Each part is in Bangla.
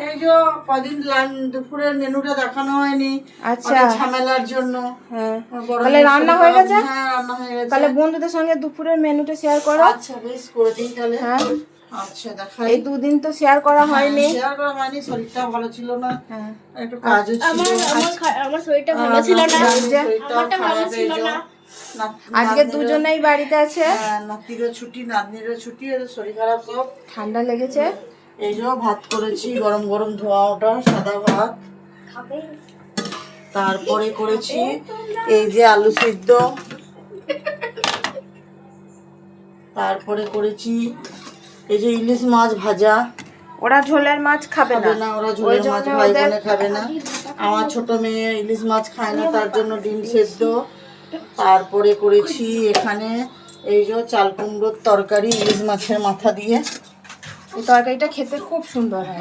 এই যে কদিন দুপুরের মেনুটা দেখানো হয়নি, আচ্ছা ঝামেলার জন্য। হ্যাঁ তাহলে রান্না হয়ে গেছে? হ্যাঁ রান্না হয়ে গেছে। তাহলে বন্ধুদের সঙ্গে দুপুরের মেনুটা শেয়ার করো। আচ্ছা বেশ করে দিই তাহলে। হ্যাঁ আচ্ছা দেখাই। এই দুদিন তো শেয়ার করা হয়নি। শেয়ার করা হয়নি, শরীরটা ভালো ছিল না, হ্যাঁ একটু কাজও ছিল। আমার শরীরটা ভালো ছিল না, শরীরটা ভালো ছিল না। আজকে দুজনেই বাড়িতে আছে। নাতিরও ছুটি, নাতনিরও ছুটি, শরীর খারাপ সব, ঠান্ডা লেগেছে। এই যে ভাত করেছি, গরম গরম ধোয়া ওটা সাদা ভাত। তারপরে করেছি এই যে আলু সিদ্ধ, তারপরে করেছি এই যে ইলিশ মাছ ভাজা। ওরা ঝোলের মাছ খাবে না, ওরা ঝোলের মাছ ভাই বোনে খাবে না। আমার ছোট মেয়ে ইলিশ মাছ খায় না, তার জন্য ডিম সেদ্ধ। তারপরে করেছি এখানে এই যে চাল কুমড়োর তরকারি, ইলিশ মাছের মাথা দিয়ে। এই তরকারিটা খেতে খুব সুন্দর হয়,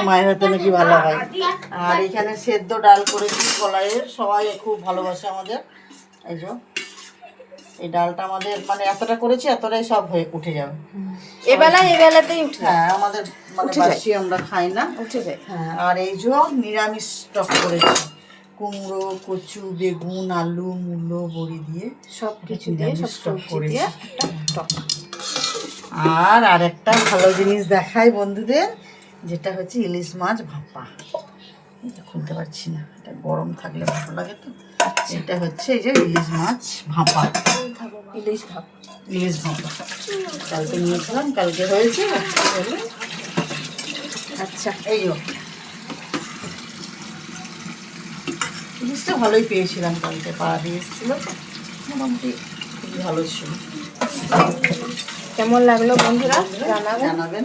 মায়ের হাতে নাকি ভালো হয়। আর এখানে সেদ্ধ ডাল করেছি কলাইয়ের, সবাই খুব ভালোবাসে আমাদের। এই যে এই ডালটা আমাদের মানে এতটা করেছি, এতটাই সব হয়ে উঠে যাবে এবেলাতেই উঠে। হ্যাঁ আমাদের মানে বাসি আমরা খাই না, উঠে যায়। হ্যাঁ। আর এই যে নিরামিষ টক করেছি, কুমড়ো, কচু, বেগুন, আলু, মূলো, বড়ি দিয়ে সব কিছু দিয়ে, সব সবজি দিয়ে টক। আর একটা ভালো জিনিস দেখাই বন্ধুদের, যেটা হচ্ছে ইলিশ মাছ ভাপা। এটা খুলতে পারছি না, এটা গরম থাকলে ভালো লাগে তো। এটা হচ্ছে এই যে ইলিশ মাছ ভাপা, ইলিশ ভাপ, ইলিশ ভাপা। কালকে নিয়েছিলাম, কালকে হয়েছে। আচ্ছা এই যে ইলিশটা ভালোই পেয়েছিলাম কালকে, পাড়া দিয়ে এসেছিল তো, মোটামুটি খুবই ভালো ছিল। কেমন লাগলো বন্ধুরা জানাবেন। জানাবেন।